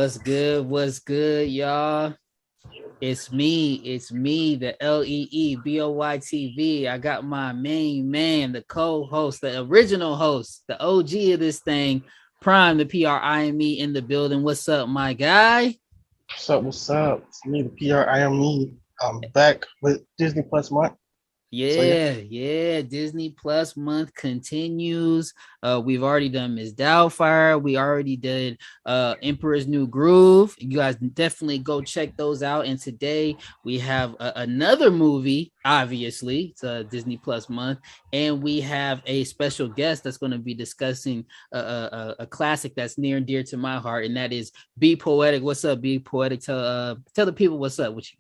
What's good? What's good, y'all? It's me, the LEEBOYTV. I got my main man, the co-host, the original host, the OG of this thing, Prime, the PRIME in the building. What's up, my guy? What's up? What's up? It's me, the PR. I am me. I'm back with Disney Plus month. Yeah. Disney Plus month continues. We've already done Miss Doubtfire. We already did Emperor's New Groove. You guys definitely go check those out. And today we have another movie. Obviously, it's a Disney Plus month, and we have a special guest that's going to be discussing a classic that's near and dear to my heart, and that is B.Poetique. What's up, B.Poetique? Tell the people what's up with you.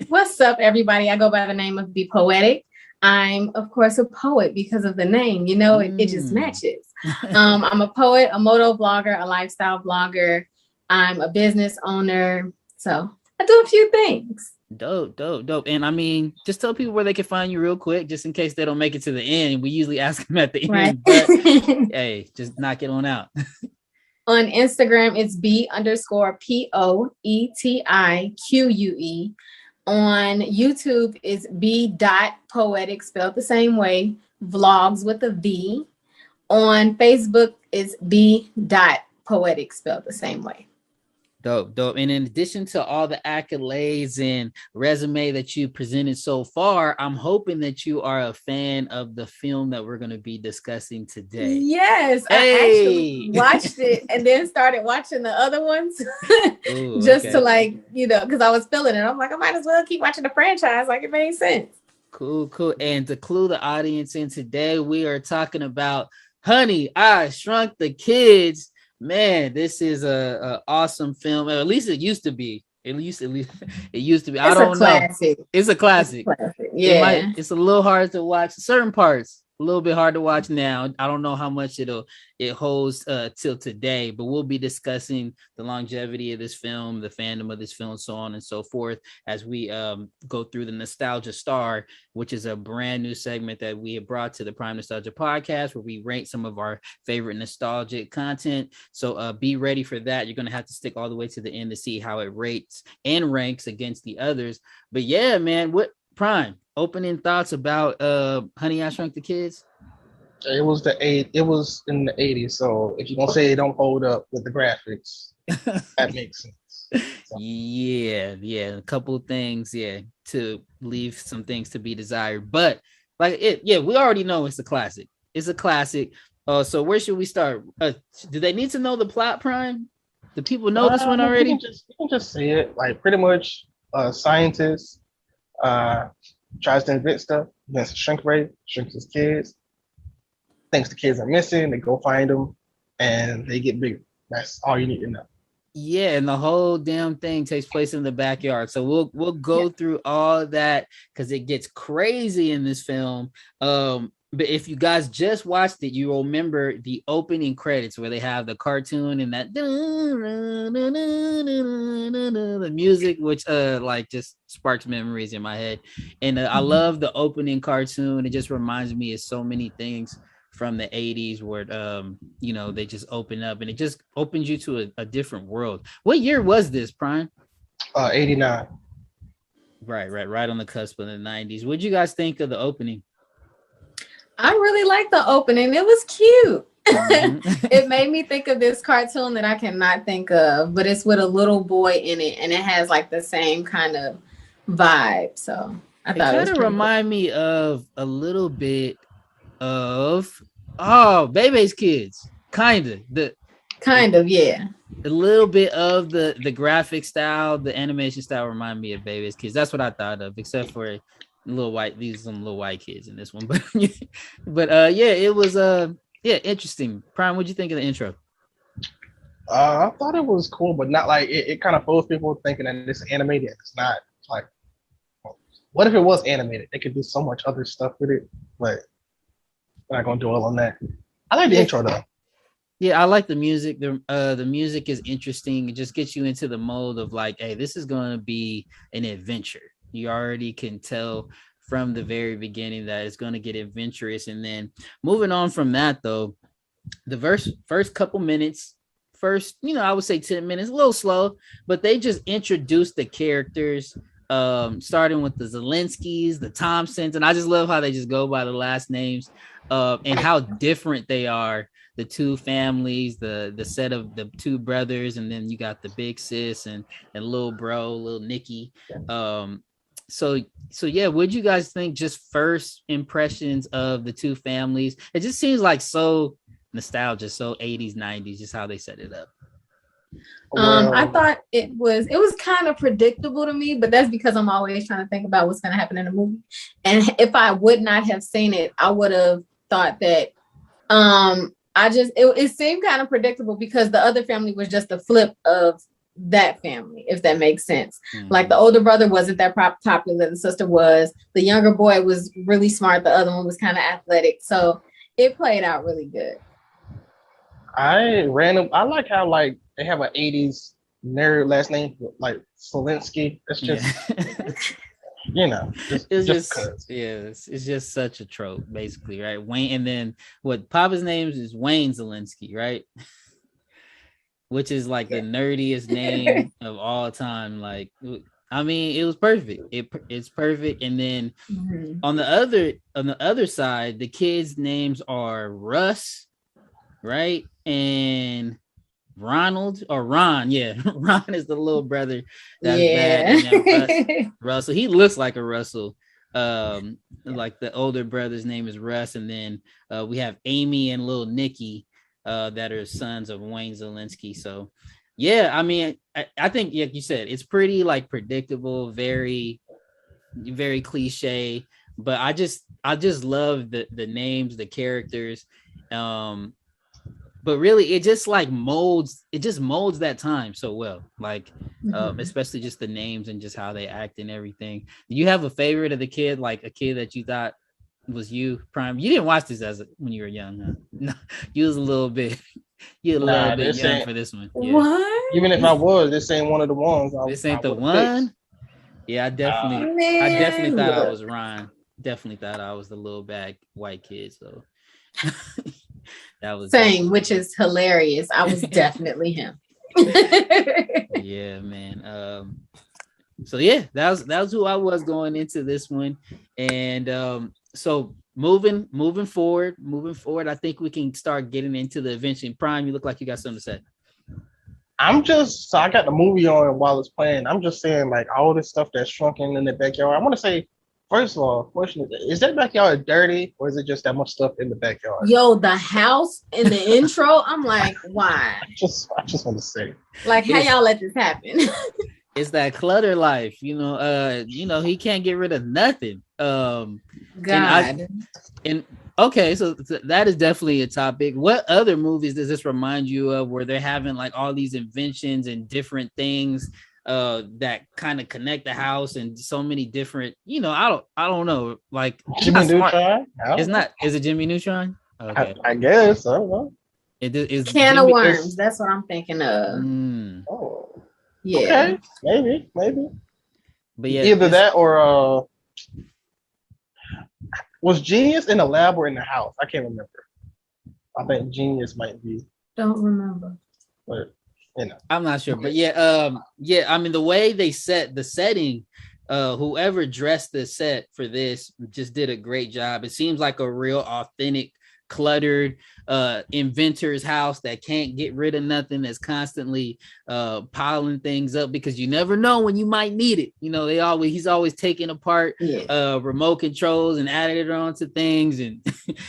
What's up, everybody? I go by the name of B.Poetique. I'm, of course, a poet because of the name. You know, it just matches. I'm a poet, a moto blogger, a lifestyle blogger. I'm a business owner. So I do a few things. Dope. And I mean, just tell people where they can find you real quick, just in case they don't make it to the end. We usually ask them at the end, but hey, just knock it on out. On Instagram, it's B_POETIQUE. On YouTube is B.Poetic, spelled the same way, vlogs with a V. On Facebook is B.Poetic, spelled the same way. Dope. And in addition to all the accolades and resume that you presented so far, I'm hoping that you are a fan of the film that we're going to be discussing today. Yes, I actually watched it and then started watching the other ones just to because I was feeling it. I'm like, I might as well keep watching the franchise. Like, it made sense. Cool. And to clue the audience in today, we are talking about Honey, I Shrunk the Kids. Man, this is a awesome film. At least it used to be. It used to be. I don't know. It's a classic. Yeah. It's a little hard to watch. Certain parts a little bit hard to watch now. I don't know how much it holds till today, but we'll be discussing the longevity of this film, the fandom of this film, so on and so forth, as we go through the Nostalgia Star, which is a brand new segment that we have brought to the Prime Nostalgia podcast, where we rate some of our favorite nostalgic content. So be ready for that. You're going to have to stick all the way to the end to see how it rates and ranks against the others. But yeah, man, what Prime opening thoughts about Honey, I Shrunk the Kids? It was in the 80s, so if you're gonna say it don't hold up with the graphics, that makes sense. So. Yeah, a couple of things, to leave some things to be desired. But we already know it's a classic. So where should we start? Do they need to know the plot, Prime? Do people know this one already? You can just say it. Like, pretty much scientists tries to invent stuff, invents a shrink ray, shrinks his kids, thinks the kids are missing, they go find them, and they get bigger. That's all you need to know. Yeah, and the whole damn thing takes place in the backyard. So we'll go through all of that because it gets crazy in this film. But if you guys just watched it, you will remember the opening credits where they have the cartoon and that the music, which just sparks memories in my head. And I love the opening cartoon. It just reminds me of so many things from the 80s where they just open up and it just opens you to a different world. What year was this, Prime? 89. Right on the cusp of the 90s. What'd you guys think of the opening? I really liked the opening. It was cute. It made me think of this cartoon that I cannot think of, but it's with a little boy in it, and it has like the same kind of vibe. So I thought it kind of remind me of a little bit of Bebe's Kids. Kind of, yeah. A little bit of the graphic style, the animation style remind me of Bebe's Kids. That's what I thought of, except for these are some little white kids in this one. But it was interesting. Prime, what'd you think of the intro? I thought it was cool, but not like it kind of fools people thinking that it's animated. It's not. Like, what if it was animated? They could do so much other stuff with it, but I'm not gonna dwell on that. I like the intro though. Yeah, I like the music. The music is interesting. It just gets you into the mode of like, hey, this is going to be an adventure. You already can tell from the very beginning that it's going to get adventurous. And then moving on from that, though, the first couple minutes first, I would say 10 minutes, a little slow, but they just introduced the characters, starting with the Zelenskys, the Thompsons, and I just love how they just go by the last names, and how different they are. The two families, the set of the two brothers, and then you got the big sis and little bro, little Nikki. So yeah, what'd you guys think? Just first impressions of the two families. It just seems like so nostalgia, so 80s, 90s, just how they set it up. I thought it was kind of predictable to me, but that's because I'm always trying to think about what's going to happen in the movie. And if I would not have seen it, I would have thought that it seemed kind of predictable because the other family was just a flip of that family, if that makes sense. Mm-hmm. Like the older brother wasn't that popular, the sister was. The younger boy was really smart, the other one was kind of athletic. So it played out really good. I like how like they have an 80s nerd last name like Zelensky. It's just it's just such a trope, basically, right? Wayne, and then what Papa's name is Wayne Zelensky, right? Which is like the nerdiest name of all time. Like, I mean, it was perfect. It's perfect. And then on the other side, the kids' names are Russ, right? And Ronald or Ron. Yeah, Ron is the little brother. That's bad. And then Russell. He looks like a Russell. Like the older brother's name is Russ, and then we have Amy and little Nikki, that are sons of Wayne Zelensky. So yeah, I mean, I think, like you said, it's pretty like predictable, very, very cliche, but I just love the names, the characters. But really it just molds that time so well, like especially just the names and just how they act and everything. Do you have a favorite of the kid, like a kid that you thought was you, Prime? You didn't watch this when you were young, huh? No, you was a little bit young for this one. Yeah. What? Even if I was, this ain't one of the ones. This ain't the one. Fixed. Yeah, I definitely thought I was Ron. Definitely thought I was the little bad white kid. So that was same, which is hilarious. I was definitely him. Yeah, man. So yeah, that was who I was going into this one, and so moving forward, I think we can start getting into the invention. Prime, you look like you got something to say. I got the movie on while it's playing. I'm just saying, like, all this stuff that's shrunken in the backyard. I want to say, first of all, question is that backyard dirty, or is it just that much stuff in the backyard? Yo, the house in the intro, I'm like, why? I just want to say, like, how y'all let this happen? It's that clutter life, he can't get rid of nothing. God. Okay, so that is definitely a topic. What other movies does this remind you of where they're having like all these inventions and different things that kind of connect the house and so many different, I don't know, like Jimmy Neutron? It's not. Is it Jimmy Neutron? Okay. I guess. I don't know. It is Can of Worms. That's what I'm thinking of. Oh. Yeah. Okay. Maybe. But yeah, either that or was Genius in the lab or in the house? I can't remember. I think Genius might be. Don't remember. But I'm not sure. But yeah. I mean, the way they set the setting, whoever dressed the set for this just did a great job. It seems like a real authentic, cluttered inventor's house that can't get rid of nothing, that's constantly piling things up because you never know when you might need it. He's always taking apart remote controls and adding it onto things, and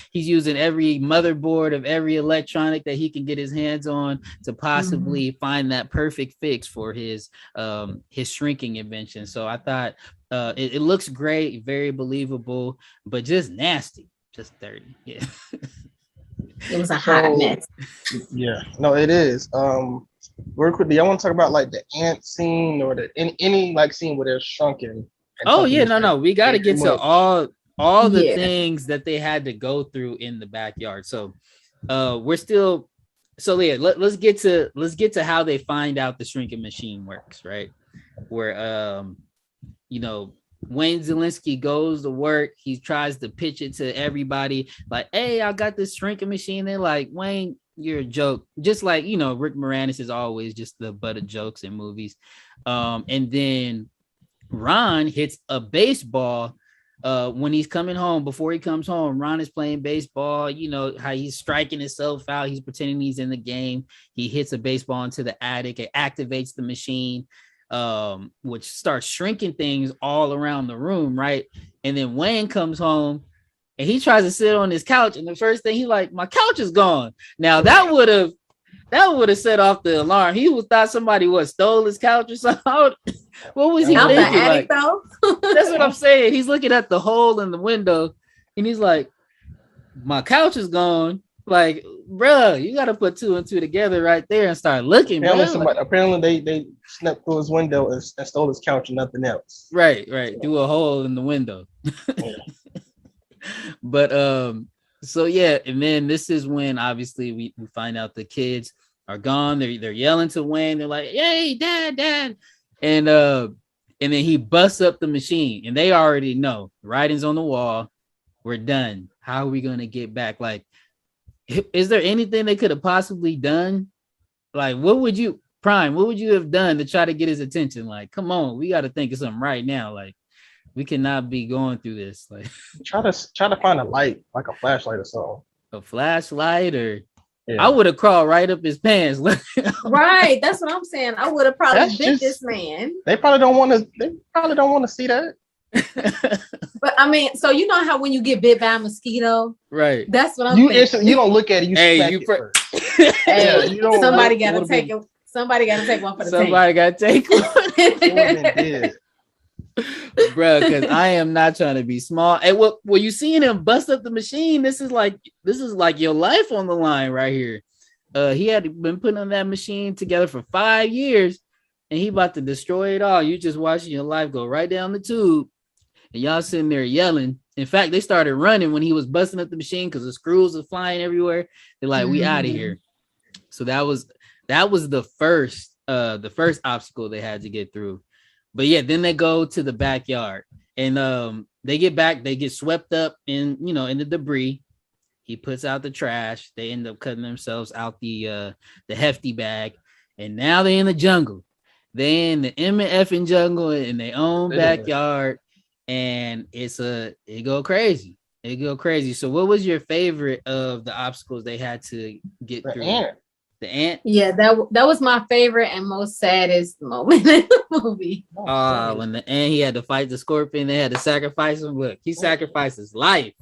he's using every motherboard of every electronic that he can get his hands on to possibly find that perfect fix for his shrinking invention. So I thought it looks great, very believable, but just nasty. Just dirty. Yeah. It was a hot mess. Yeah. No, it is. Real quickly, I want to talk about like the ant scene or any like scene where they're shrunken. Oh yeah, no. We got to get to all the things that they had to go through in the backyard. So we're still. So yeah, let's get to how they find out the shrinking machine works, right? Where Wayne Zelensky goes to work. He tries to pitch it to everybody like, hey, I got this shrinking machine. They're like, Wayne, you're a joke. Just like, you know, Rick Moranis is always just the butt of jokes in movies. And then Ron hits a baseball when he's coming home. Before he comes home, Ron is playing baseball. You know how he's striking himself out. He's pretending he's in the game. He hits a baseball into the attic. It activates the machine, which starts shrinking things all around the room, right? And then Wayne comes home and he tries to sit on his couch, and the first thing he's like, my couch is gone. Now that would have set off the alarm. He thought somebody stole his couch or something. What was he Out the thinking? attic, though? That's what I'm saying. He's looking at the hole in the window and he's like, my couch is gone. Like, bruh, you got to put two and two together right there and start looking. Apparently they snuck through his window and stole his couch and nothing else. Right. Do a hole in the window. But so yeah, and then this is when obviously we find out the kids are gone. They're yelling to Wayne. They're like, "Hey, dad!" And then he busts up the machine, and they already know the writing's on the wall. We're done. How are we gonna get back? Like, is there anything they could have possibly done? Like, what would you have done to try to get his attention? Like, come on, we got to think of something right now. Like, we cannot be going through this. Like, try to find a light, like a flashlight or something. A flashlight, or I would have crawled right up his pants. Right, that's what I'm saying. I would have probably bit this man. They probably don't want to see that. But I mean, so you know how when you get bit by a mosquito, right? That's what I'm thinking. You don't look at it. You first. Somebody got to take it. Somebody got to take one for the team. Somebody got to take one. Bro, because I am not trying to be small. And what you seeing him bust up the machine? This is like your life on the line right here. He had been putting on that machine together for 5 years, and he about to destroy it all. You just watching your life go right down the tube, and y'all sitting there yelling. In fact, they started running when he was busting up the machine because the screws are flying everywhere. They're like, "We out of here." So that was the first obstacle they had to get through. But yeah, then they go to the backyard, and they get swept up in the debris. He puts out the trash. They end up cutting themselves out the hefty bag, and now they're in the jungle. They in the effing jungle in their own backyard, and it go crazy. It go crazy. So, what was your favorite of the obstacles they had to get through? The ant? Yeah, that was my favorite and most saddest moment in the movie. When the ant, he had to fight the scorpion, they had to sacrifice him. Look, he sacrificed his life.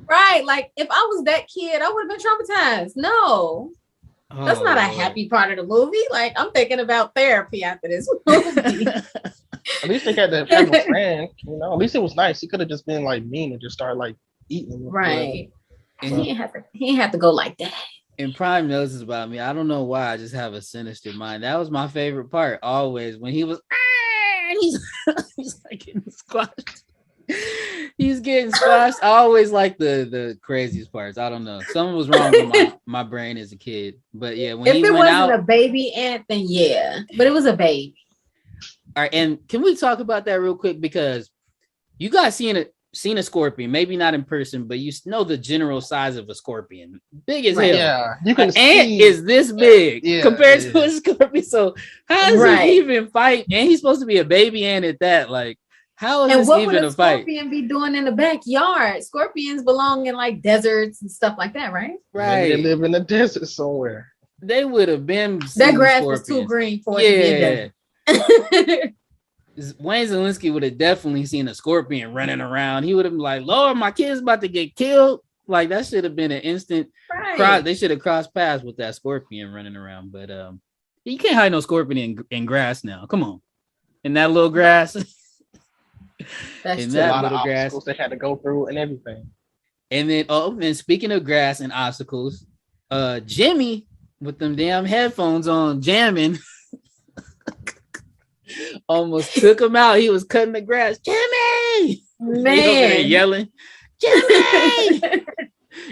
Right. Like, if I was that kid, I would have been traumatized. No. That's not a happy part of the movie. Like, I'm thinking about therapy after this movie. At least they got the family friend. At least it was nice. He could have just been like mean and just started like eating him. Right. And he didn't have to go like that. And Prime knows this about me. I don't know why I just have a sinister mind. That was my favorite part always, when he was he's like getting squashed. He's getting squashed. I always like the craziest parts. I don't know. Something was wrong with my brain as a kid. But yeah, when if it wasn't a baby ant, then yeah. But it was a baby. All right, and can we talk about that real quick? Because you guys seen a scorpion, maybe not in person, but you know the general size of a scorpion. Big as hell. Yeah, you can see. Ant is this big compared to a scorpion. So how does he even fight? And he's supposed to be a baby ant at that. Like, how is this even a fight? What would a scorpion be doing in the backyard? Scorpions belong in like deserts and stuff like that, right? Maybe they live in the desert somewhere. They would have been. That grass was too green for it to be a desert. Wayne Zielinski would have definitely seen a scorpion running around. He would have been like, Lord, my kid's about to get killed. Like, that should have been an instant cross. They should have crossed paths with that scorpion running around. But you can't hide no scorpion in grass now. Come on. In that little grass. That's in that little grass they had to go through and everything. And then speaking of grass and obstacles, Jimmy with them damn headphones on jamming almost took him out. He was cutting the grass. Jimmy, man, yelling, Jimmy!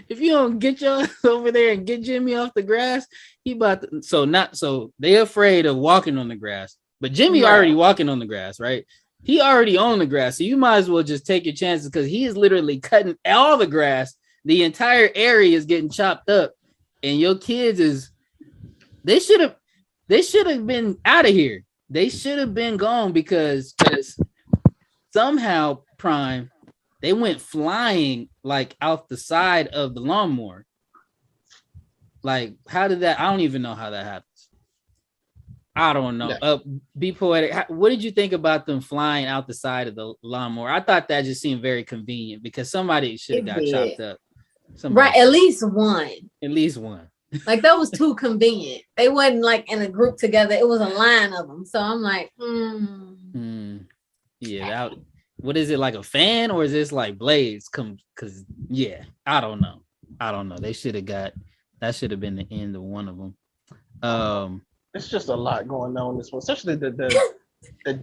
If you don't get your over there and get Jimmy off the grass, he about to. So they afraid of walking on the grass, but Jimmy already walking on the grass, right? He already on the grass, so you might as well just take your chances because he is literally cutting all the grass. The entire area is getting chopped up, and your kids is they should have been out of here. They should have been gone because somehow Prime they went flying like out the side of the lawnmower. Like, how did that? I don't even know how that happens. I don't know. Yeah. B.Poetique. What did you think about them flying out the side of the lawnmower? I thought that just seemed very convenient because somebody should have got chopped up. Right, at least one. At least one. Like that was too convenient. They wasn't like in a group together. It was a line of them. So I'm like, yeah. What is it, like a fan, or is this like blades? Because yeah, I don't know. They should have got that. Should have been the end of one of them. It's just a lot going on in this one, especially the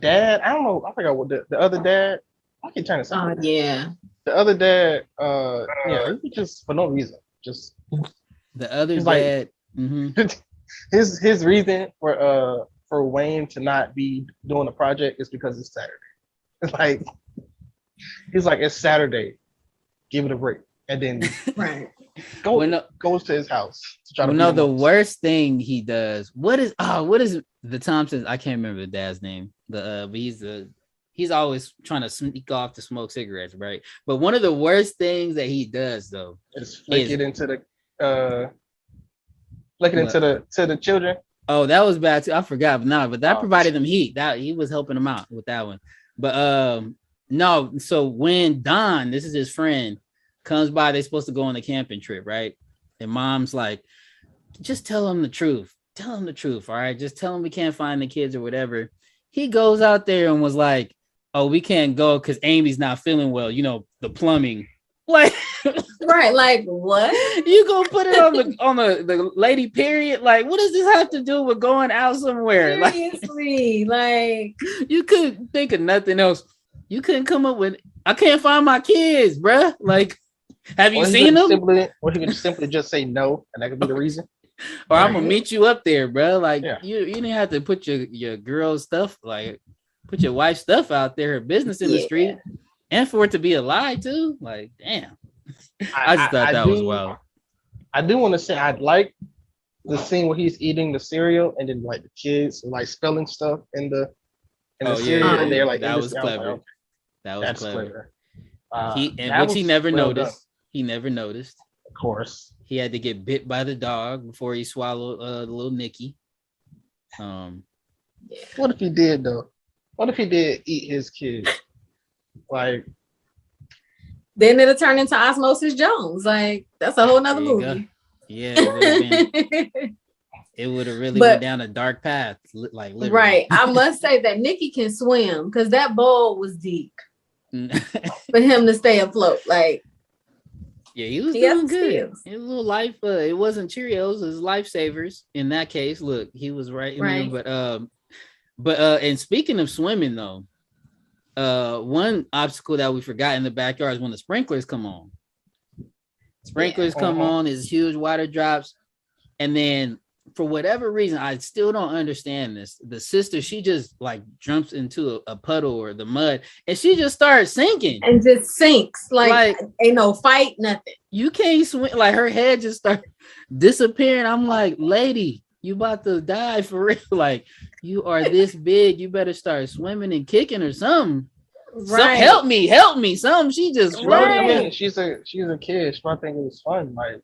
dad. I don't know. I forgot what the other dad. I keep trying to say. Oh yeah. The other dad. Yeah, he just for no reason. Just the other dad. Like, his reason for Wayne to not be doing the project is because it's Saturday. It's like he's like, it's Saturday, give it a break, and then goes to his house to try to. No, the worst thing he does. What is the Thompsons? I can't remember the dad's name. But he's always trying to sneak off to smoke cigarettes, right? But one of the worst things that he does though is flick it into the children. Oh, that was bad too. I forgot, but that provided them heat. That he was helping them out with that one. But no. So when Don, this is his friend, comes by, they're supposed to go on a camping trip, right? And mom's like, just tell him the truth. Tell him the truth, all right? Just tell him we can't find the kids or whatever. He goes out there and was like, oh, we can't go because Amy's not feeling well. You know, the plumbing. Like, right, like what? You gonna put it on the lady period? Like, what does this have to do with going out somewhere? Seriously, like you couldn't think of nothing else. You couldn't come up with, I can't find my kids, bruh. Like, have you seen them? Or he could simply just say no, and that could be the reason. Or I'm gonna meet you up there, bruh. Like, you didn't have to put your girl's stuff, like put your wife's stuff out there, her business in the street. And for it to be a lie too, like damn. I just thought that was wild. I do want to say I'd like the scene where he's eating the cereal and then like the kids like spelling stuff in the cereal, and they're like, that was clever. Like, that was clever. He never noticed. Done. He never noticed. Of course, he had to get bit by the dog before he swallowed the little Nicky. What if he did though? What if he did eat his kid? Like, then it'll turn into Osmosis Jones. Like, that's a whole nother movie. Go. Yeah, it would have really went down a dark path. Like, literally. Right. I must say that Nicky can swim because that bowl was deep for him to stay afloat. Like, yeah, he was doing good. It was a little life. It wasn't Cheerios. It was lifesavers in that case. Look, he was right. In there, but and speaking of swimming though. One obstacle that we forgot in the backyard is when the sprinklers come on. Sprinklers come on, is huge water drops, and then for whatever reason, I still don't understand this. The sister, she just like jumps into a puddle or the mud, and she just starts sinking and just sinks. Like ain't no fight, nothing. You can't swim. Like her head just starts disappearing. I'm like, lady, you about to die for real. Like, you are this big. You better start swimming and kicking or something. Right. Help me. Something. She just floated. I mean, she's a kid. She might think it was fun. Like,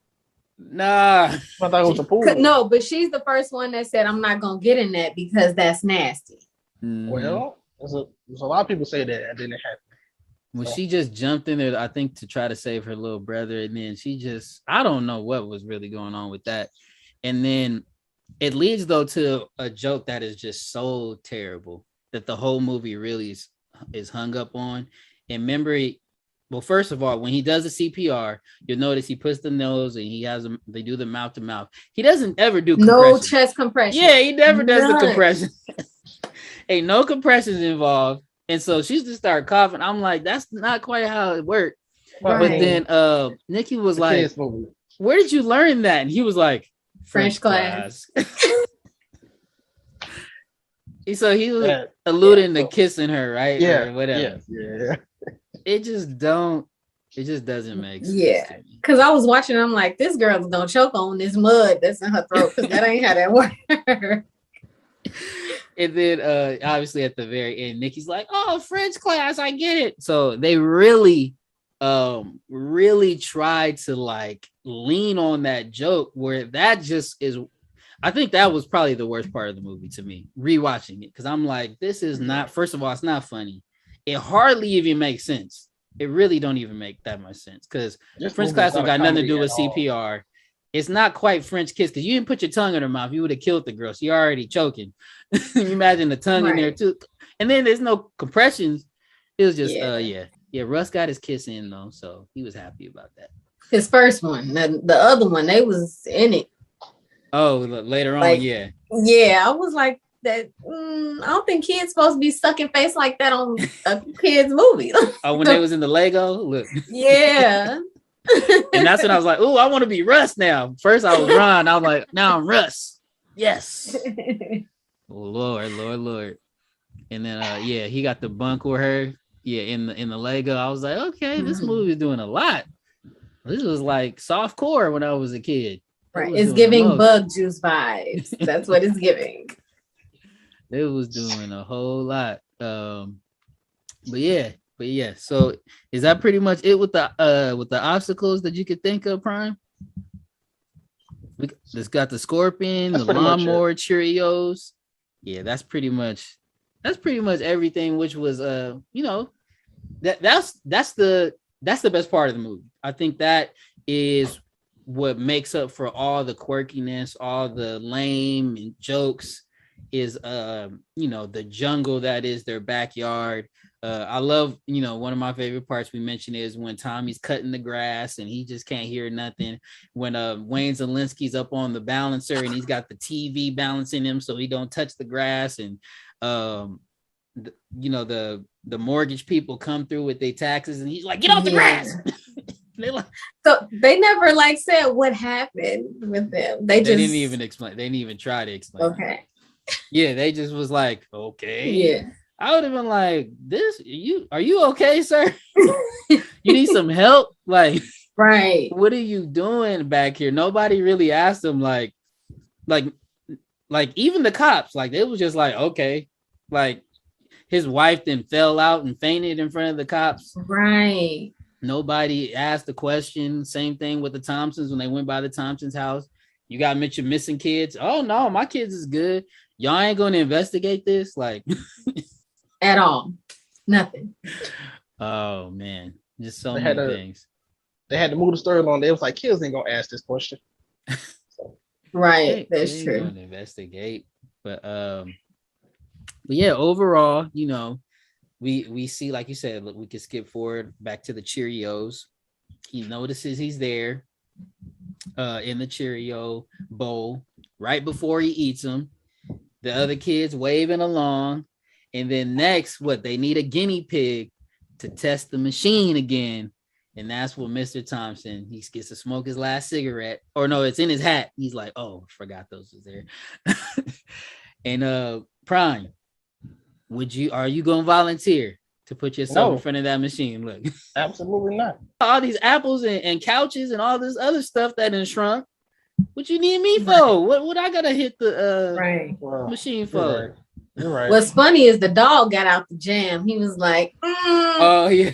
nah. I thought it was a pool. No, but she's the first one that said, I'm not gonna get in that because that's nasty. Well, there's a lot of people say that and then it happened. Well, she just jumped in there, I think, to try to save her little brother. And then I don't know what was really going on with that. And then it leads, though, to a joke that is just so terrible that the whole movie really is hung up on. And remember, first of all, when he does the CPR, you'll notice he puts the nose and they do the mouth to mouth. He doesn't ever do compression. No chest compression. Yeah, he never does the compression. Ain't no compressions involved. And so she's just start coughing. I'm like, that's not quite how it worked. Right. But then Nicky was like, where did you learn that? And he was like, French class. So he was alluding to kissing her, right? Yeah. Or whatever. Yeah. It just don't. It just doesn't make sense. Yeah, because I was watching, I'm like, this girl's gonna choke on this mud that's in her throat because that ain't how that works. And then obviously at the very end, Nikki's like, "Oh, French class, I get it." So they really tried to like lean on that joke where that just is. I think that was probably the worst part of the movie to me, rewatching it, because I'm like, this is not. First of all, it's not funny. It hardly even makes sense. It really don't even make that much sench because French class don't got nothing to do with CPR. It's not quite French kiss because you didn't put your tongue in her mouth. You would have killed the girl. She already choking. You imagine the tongue in there too. And then there's no compressions. It was just yeah. Russ got his kiss in though, so he was happy about that. His first one, the other one, they was in it. Oh, later on, yeah. Yeah, I was like that. I don't think kids supposed to be sucking face like that on a kid's movie. Oh, when they was in the Lego, look. Yeah. And that's when I was like, "Oh, I want to be Russ now." First, I was Ron. I was like, "Now I'm Russ." Yes. Oh, Lord. And then, he got the bunk with her. Yeah, in the Lego. I was like, okay, this movie is doing a lot. This was like soft core when I was a kid. Right, it's giving bug juice vibes. That's what it's giving. It was doing a whole lot. But yeah. So is that pretty much it with the obstacles that you could think of, Prime? It's got the scorpion, the lawnmower, Cheerios. Yeah, that's pretty much everything. Which was that's the best part of the movie. I think that is what makes up for all the quirkiness, all the lame and jokes. Is the jungle that is their backyard. I love, one of my favorite parts we mentioned is when Tommy's cutting the grass and he just can't hear nothing. When Wayne Zielinski's up on the balancer and he's got the TV balancing him so he don't touch the grass. And the mortgage people come through with their taxes and he's like, "Get off the grass." So they never said what happened with them. They didn't even explain. They didn't even try to explain. Okay. Yeah, they just was like, okay. Yeah. I would have been like, are you okay, sir? You need some help? Like, right. What are you doing back here? Nobody really asked him, like even the cops, they was just like, okay. Like his wife then fell out and fainted in front of the cops. Right. Nobody asked the question. Same thing with the Thompsons when they went by the Thompsons' house. You got mentioned missing kids. Oh no, my kids is good. Y'all ain't going to investigate this, at all. Nothing. Oh man, just so many things. They had to move the story along. They was like, kids ain't gonna ask this question. Right, that's true. Gonna investigate, but yeah. Overall, we see, like you said, look, we can skip forward back to the Cheerios. He notices he's there, in the Cheerio bowl right before he eats them. The other kids waving along. And then next, they need a guinea pig to test the machine again. And that's what Mr. Thompson, he gets to smoke his last cigarette. Or no, it's in his hat. He's like, oh, forgot those was there. And Prime, are you going to volunteer to put yourself in front of that machine? Look. Absolutely not. All these apples and couches and all this other stuff that in Shrunk. What you need me for? What I gotta hit the machine for? You're right. What's funny is the dog got out the jam. He was like, "Oh yeah."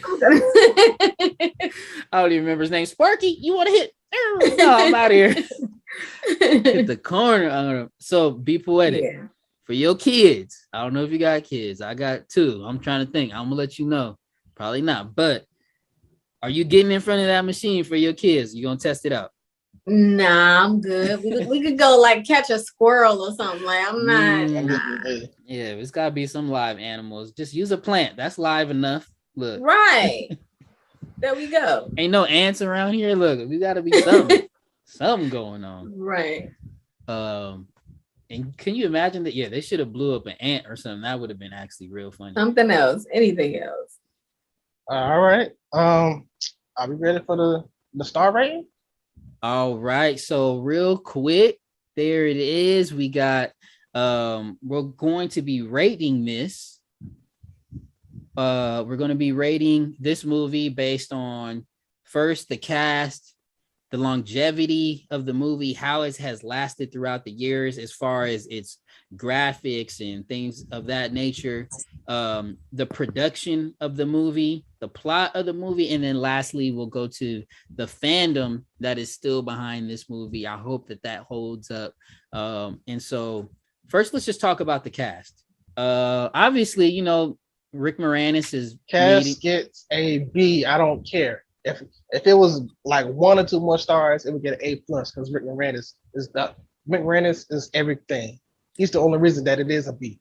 I don't even remember his name. Sparky, you want to hit? No, I'm out of here. Hit the corner. So B.Poetique for your kids. I don't know if you got kids. I got 2. I'm trying to think. I'm gonna let you know. Probably not. But are you getting in front of that machine for your kids? You gonna test it out? Nah, I'm good. We could go catch a squirrel or something. I'm not. Yeah, it's gotta be some live animals. Just use a plant. That's live enough. Look. Right. There we go. Ain't no ants around here. Look, we gotta be something. Something going on. Right. And can you imagine that? Yeah, they should have blew up an ant or something. That would have been actually real funny. Something else. Anything else. All right. Are we ready for the star rating? All right, so real quick, there it is. We got we're going to be rating this. We're going to be rating this movie based on first the cast, the longevity of the movie, how it has lasted throughout the years as far as its graphics and things of that nature, the production of the movie, the plot of the movie, and then lastly we'll go to the fandom that is still behind this movie. I hope that holds up. And so first let's just talk about the cast. Obviously, you know, Rick Moranis is cast gets a B. I don't care if it was like 1 or 2 more stars, it would get an A plus because Rick Moranis is everything. He's the only reason that it is a B.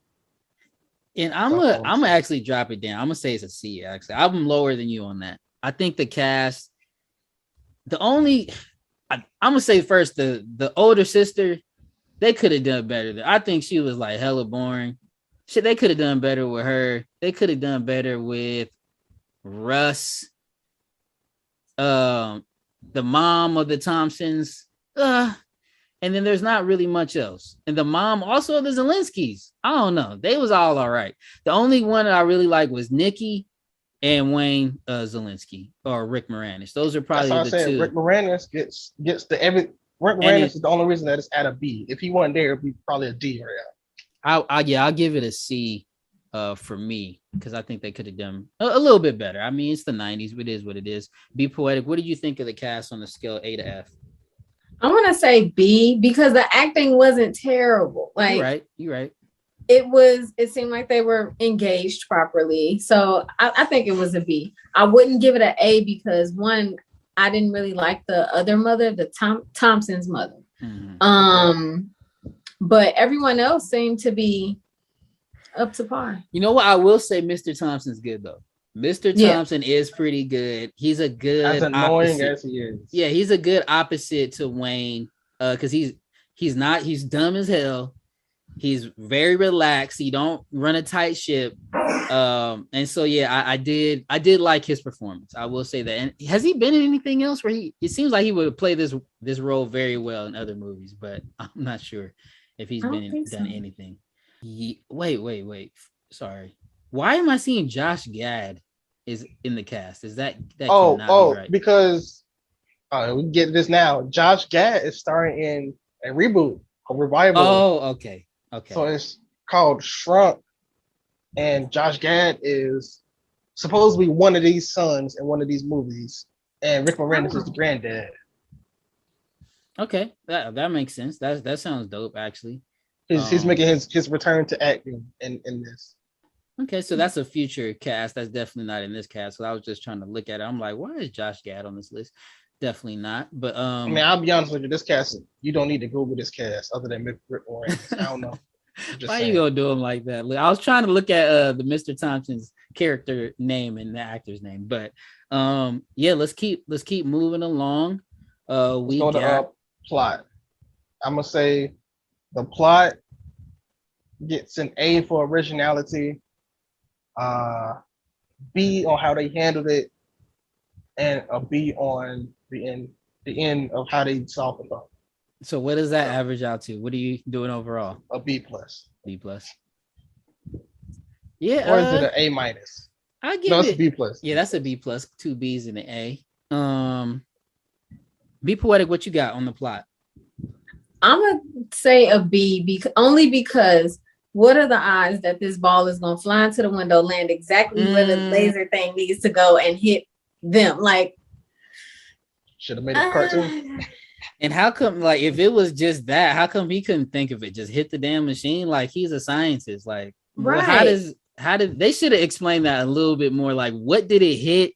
And I'm gonna actually drop it down. I'm gonna say it's a C. Actually, I'm lower than you on that. I think the cast, I'm gonna say first the older sister, they could have done better. I think she was like hella boring. Shit, they could have done better with her. They could have done better with Russ. The mom of the Thompsons. And then there's not really much else. And the mom also of the Zelenskys. I don't know. They was all right. The only one that I really like was Nikki and Wayne Zelensky or Rick Moranis. Those are probably the two. Rick Moranis gets Rick Moranis is the only reason that it's at a B. If he wasn't there, it'd be probably a D right now. I'll give it a C for me because I think they could have done a little bit better. I mean, it's the 90s. It is what it is. B.Poetique, what did you think of the cast on the scale A to F? I'm gonna say B because the acting wasn't terrible. Like you're right. It seemed like they were engaged properly. So I think it was a B. I wouldn't give it an A because one, I didn't really like the other mother, the Thompson's mother. Mm-hmm. But everyone else seemed to be up to par. You know what? I will say Mr. Thompson's good though. Mr. Thompson is pretty good. He's a good as annoying as he is. Yeah, he's a good opposite to Wayne. Because he's dumb as hell. He's very relaxed. He don't run a tight ship. And so yeah, I did like his performance. I will say that. And has he been in anything else where it seems like he would play this role very well in other movies, but I'm not sure if he's done anything. Wait. Sorry. Why am I seeing Josh Gad is in the cast? Is that cannot be right? Because we get this now. Josh Gad is starring in a reboot, a revival. Oh, okay. So it's called Shrunk, and Josh Gad is supposed to be one of these sons in one of these movies, and Rick Moranis is the granddad. Okay, that makes sense. That sounds dope, actually. He's making his return to acting in this. Okay, so that's a future cast. That's definitely not in this cast. So I was just trying to look at it. I'm like, why is Josh Gad on this list? Definitely not. But I mean, I'll be honest with you. This cast, you don't need to Google this cast other than Rick Moranis. I don't know. Why you gonna do him like that? I was trying to look at the Mr. Thompson's character name and the actor's name, but yeah, let's keep moving along. We go to plot. I'm gonna say the plot gets an A for originality, B on how they handled it, and a B on the end of how they solved the problem. So what does that average out to? What are you doing overall? A B plus. B plus. Yeah. Or is it an A minus? I give it a B plus. Yeah, that's a B plus. 2 B's and an A. B.Poetique, what you got on the plot? I'm gonna say a B only because what are the odds that this ball is gonna fly into the window, land exactly where the laser thing needs to go, and hit them? Like, should have made a cartoon. And how come, like, if it was just that, how come he couldn't think of it? Just hit the damn machine? Like, he's a scientist. Like, right. Well, how did they should have explained that a little bit more? Like, what did it hit?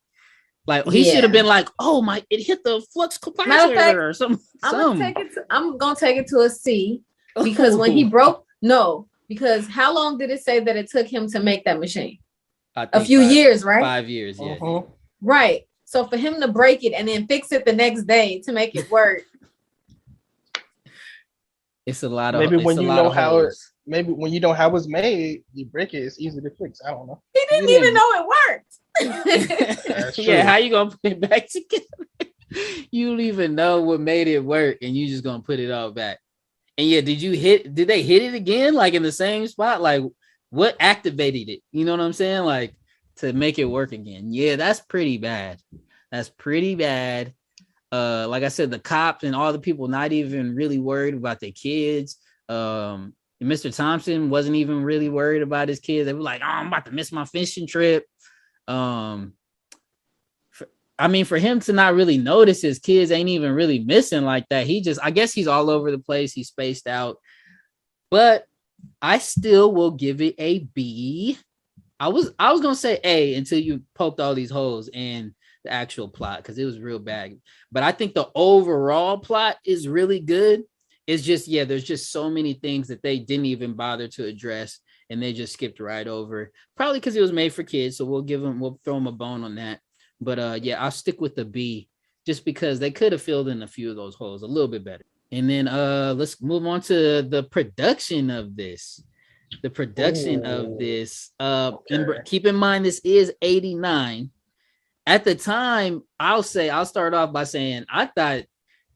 Like, he should have been like, oh my, it hit the flux capacitor or something. I'm gonna take it to a C because when he broke, because how long did it say that it took him to make that machine? A few years, right? 5 years, yeah. Uh-huh. Right. So for him to break it and then fix it the next day to make it work. It's a lot of maybe when you know how it was made, you break it, it's easy to fix. I don't know. He didn't even know it worked. Yeah, how you gonna put it back together? You don't even know what made it work, and you just gonna put it all back. And yeah, did they hit it again, like in the same spot? Like, what activated it? You know what I'm saying? Like, to make it work again. Yeah, that's pretty bad. That's pretty bad. Like I said, the cops and all the people not even really worried about their kids. Mr. Thompson wasn't even really worried about his kids. They were like, "Oh, I'm about to miss my fishing trip." For him to not really notice his kids ain't even really missing like that. I guess he's all over the place. He's spaced out, but I still will give it a B. I was gonna say A until you poked all these holes in the actual plot because it was real bad. But I think the overall plot is really good. It's just, there's just so many things that they didn't even bother to address and they just skipped right over. Probably because it was made for kids. So we'll throw them a bone on that. But I'll stick with the B just because they could have filled in a few of those holes a little bit better. And then let's move on to the production of this. And keep in mind, this is 89. At the time, I'll start off by saying I thought,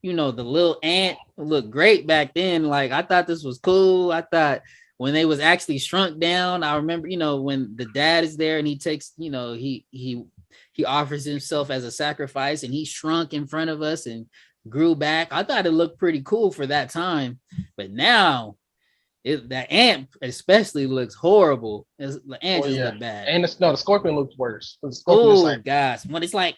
the little ant looked great back then. Like, I thought this was cool. I thought when they was actually shrunk down, I remember, when the dad is there and he takes, he offers himself as a sacrifice and he shrunk in front of us and grew back. I thought it looked pretty cool for that time. But now, that ant especially looks horrible. The ant just look bad. And the scorpion looks worse. Oh gosh, when it's like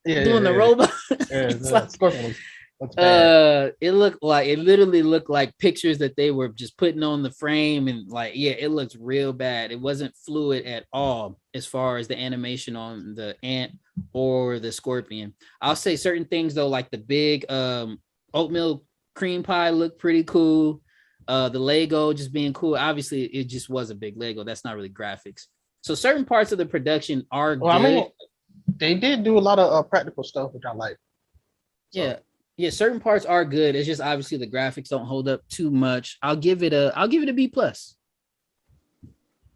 doing the robot. The scorpion looks bad. It literally looked like pictures that they were just putting on the frame, and it looks real bad. It wasn't fluid at all as far as the animation on the ant or the scorpion. I'll say certain things though, like the big oatmeal cream pie looked pretty cool. The Lego just being cool. Obviously, it just was a big Lego. That's not really graphics. So certain parts of the production are good. I mean, they did do a lot of practical stuff, which I like. So. Yeah. Certain parts are good. It's just obviously the graphics don't hold up too much. I'll give it a B plus.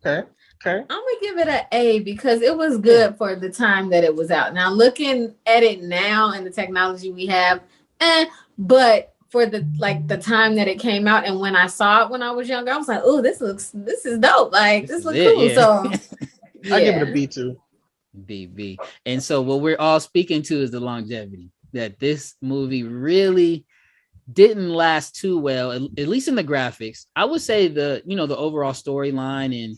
Okay. I'm gonna give it an A because it was good for the time that it was out. Now looking at it now and the technology we have, but for the time that it came out and when I saw it when I was younger, I was like, oh, this is dope. Like this looks cool. Yeah. So I give it a B too. B. And so what we're all speaking to is the longevity. That this movie really didn't last too well, at least in the graphics. I would say the overall storyline and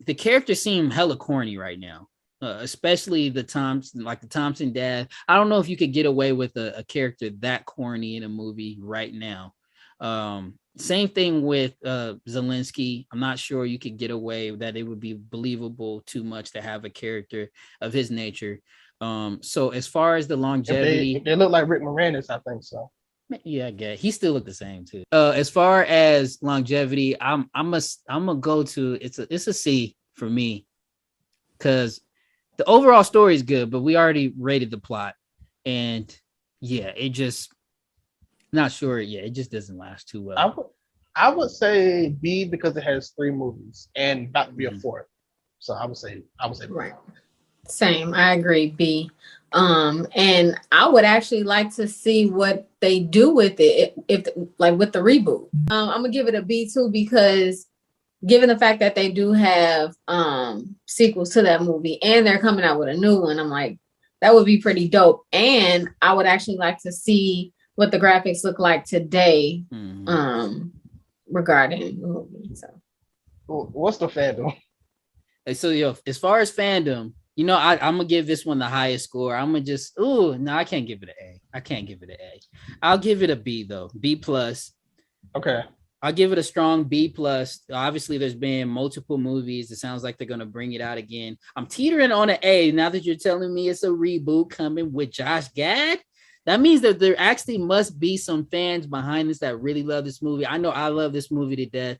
the characters seem hella corny right now. Especially the Thompson dad. I don't know if you could get away with a character that corny in a movie right now. Same thing with Zelensky. I'm not sure you could get away that it would be believable too much to have a character of his nature. So as far as the longevity, if they look like Rick Moranis, I think so. Yeah, I guess he still looked the same too. As far as longevity, I'm gonna go to it's a C for me because the overall story is good, but we already rated the plot, and it just not sure. Yeah, it just doesn't last too well. I would say B because it has 3 movies and about to be a 4th. So I would say right. Same. I agree. B. And I would actually like to see what they do with it if with the reboot. I'm gonna give it a B too because given the fact that they do have sequels to that movie and they're coming out with a new one, I'm like, that would be pretty dope. And I would actually like to see what the graphics look like today regarding the movie. So what's the fandom? So as far as fandom, I'm gonna give this one the highest score. I'm gonna I can't give it an A. I'll give it a B though. B plus. Okay. I'll give it a strong B plus. Obviously, there's been multiple movies. It sounds like they're gonna bring it out again. I'm teetering on an A now that you're telling me it's a reboot coming with Josh Gad. That means that there actually must be some fans behind this that really love this movie. I know I love this movie to death,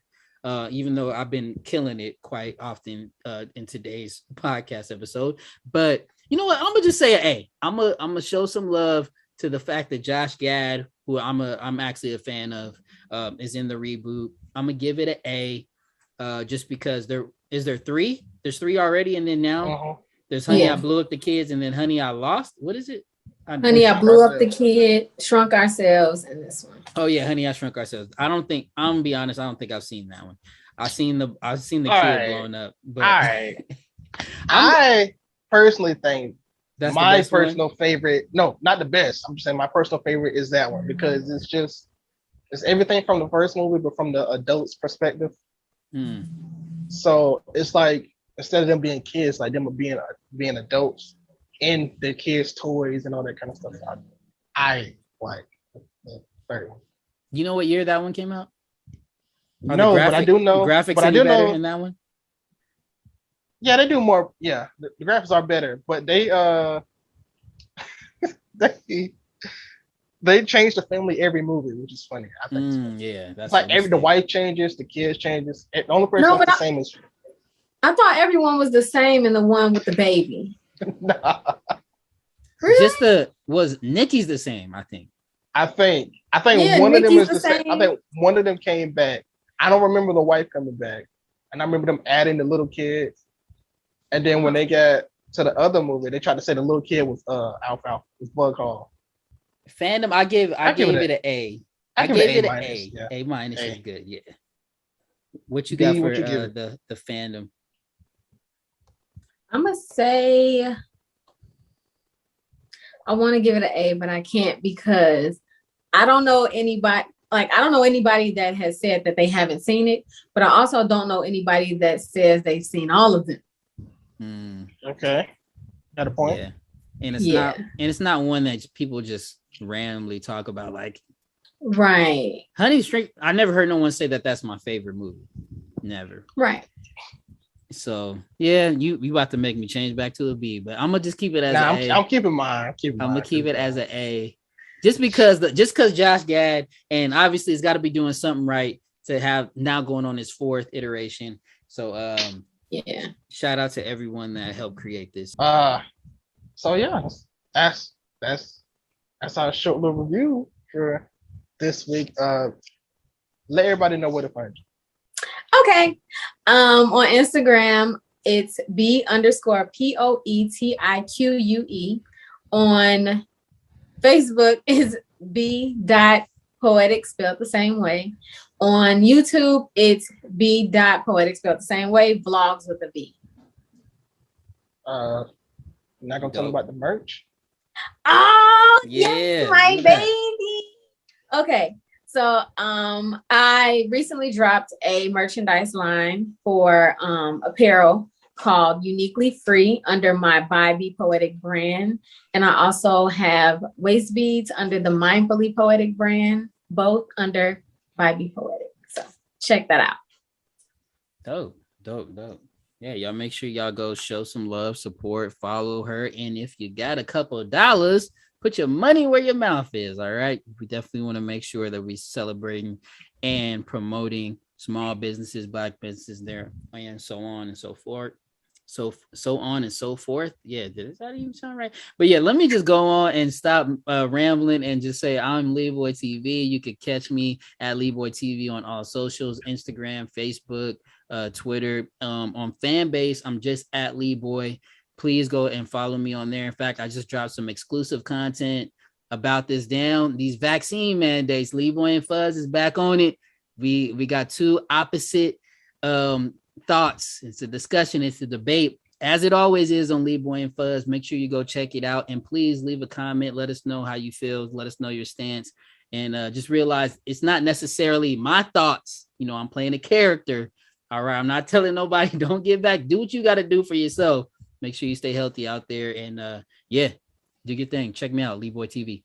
even though I've been killing it quite often in today's podcast episode. But you know what? I'm gonna just say an A. I'm gonna show some love to the fact that Josh Gad, who I'm actually a fan of, is in the reboot. I'm gonna give it an A, just because there's 3. There's 3 already, and then now there's Honey, I Blew Up the Kids, and then Honey, I Lost. What is it? Honey, I Blew Up the Kid, Shrunk Ourselves, and this one. Oh yeah, Honey, I Shrunk Ourselves. I'm gonna be honest, I don't think I've seen that one. I've seen the kid blowing up. But I personally think That's my personal favorite. No, not the best. I'm just saying my personal favorite is that one because it's everything from the first movie, but from the adult's perspective. So it's like instead of them being kids, like them being adults in their kids' toys and all that kind of stuff. I like the third one. You know what year that one came out? No, but I do know. Graphics but I do better know in that one. Yeah, they do more. Yeah, the graphics are better, but they they change the family every movie, which is funny. I think. Yeah, that's it's like the wife changes, the kids changes. The only person that's the same is. I thought everyone was the same in the one with the baby. Nah. Really? Was Nikki's the same? I think yeah, one Nikki's of them is the same. I think one of them came back. I don't remember the wife coming back, and I remember them adding the little kids. And then when they got to the other movie, they tried to say the little kid was Alfalfa, was Bug Hall. Fandom, I gave it an A. I gave it an A. Yeah. A minus is good. Yeah. What you got for the Fandom? I'm gonna say I want to give it an A, but I can't because I don't know anybody. Like, I don't know anybody that has said that they haven't seen it, but I also don't know anybody that says they've seen all of them. Okay, got a point. Yeah, and it's not one that people just randomly talk about. Like, right, Honey Shrink. I never heard no one say that that's my favorite movie. Never. Right. So yeah, you about to make me change back to a B, but I'm gonna just keep it as an A. I'm keeping mine. I'm gonna keep it as an A, just because Josh Gad, and obviously it's got to be doing something right to have now going on his fourth iteration. So yeah, shout out to everyone that helped create this. So yeah, that's our short little review for this week. Let everybody know where to find you. Okay. On Instagram, it's B_POETIQUE. On Facebook is B.Poetic spelled the same way. On YouTube, it's B.Poetic spelled the same way. Vlogs with a V. Not gonna tell them about the merch. Oh yeah, yes, my baby. Okay. So I recently dropped a merchandise line for apparel called Uniquely Free under my by B.Poetic brand. And I also have waist beads under the Mindfully Poetic brand, both under by B.Poetic. So check that out. Dope. Yeah, y'all make sure y'all go show some love, support, follow her. And if you got a couple of dollars, put your money where your mouth is. All right. We definitely want to make sure that we're celebrating and promoting small businesses, Black businesses there, and so on and so forth. So on and so forth. Yeah, does that even sound right? But yeah, let me just go on and stop rambling and just say I'm Leeboy TV. You could catch me at Leeboy TV on all socials, Instagram, Facebook, Twitter. On Fanbase, I'm just at Leeboy. Please go and follow me on there. In fact, I just dropped some exclusive content about these vaccine mandates. Leeboy and Fuzz is back on it. We got two opposite thoughts. It's a discussion. It's a debate, as it always is on Leeboy and Fuzz. Make sure you go check it out, and please leave a comment. Let us know how you feel. Let us know your stance, and just realize it's not necessarily my thoughts. You know, I'm playing a character. All right, I'm not telling nobody don't get back. Do what you got to do for yourself. Make sure you stay healthy out there, and yeah, do your thing. Check me out, Leeboy TV.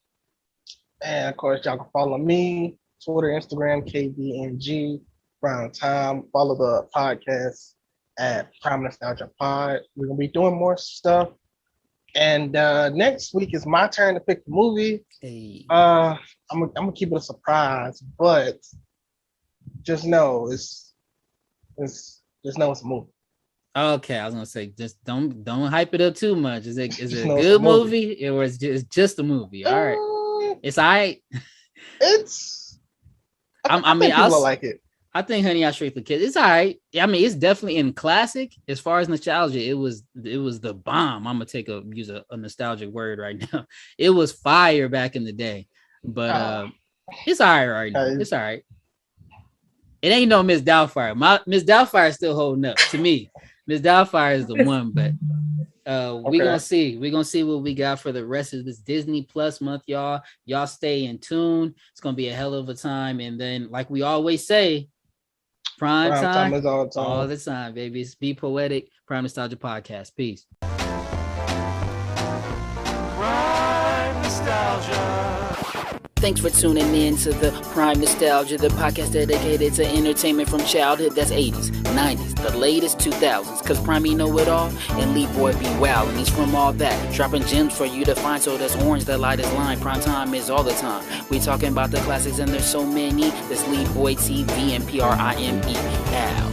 And of course, y'all can follow me, Twitter, Instagram, KBNG, Brown Time. Follow the podcast at Prime Nostalgia Pod. We're gonna be doing more stuff. And next week is my turn to pick the movie. Hey. I'm gonna keep it a surprise, but just know it's a movie. Okay, I was gonna say just don't hype it up too much. Is it a good movie or is it just a movie? All right, it's all right. I mean, I'll like it. I think Honey, I Shrunk the Kids. It's all right. I mean, it's definitely in classic as far as nostalgia. It was the bomb. I'm gonna use a nostalgic word right now. It was fire back in the day, but it's all right now. It's all right. It ain't no Miss Doubtfire. Miss Doubtfire is still holding up to me. Miss Doubtfire is the one, but We're gonna see what we got for the rest of this Disney Plus month, y'all. Y'all stay in tune. It's gonna be a hell of a time. And then, like we always say, prime time is all the time, baby. It's Be Poetic, Prime Nostalgia Podcast. Peace. Prime Nostalgia. Thanks for tuning in to the Prime Nostalgia, the podcast dedicated to entertainment from childhood. That's 80s, 90s, the latest 2000s. Because Prime know it all, and Leeboy be wild, and he's from all that. Dropping gems for you to find, so that's orange, the lightest line. Prime time is all the time. We talking about the classics, and there's so many. That's Leeboy TV and PRIME. Ow.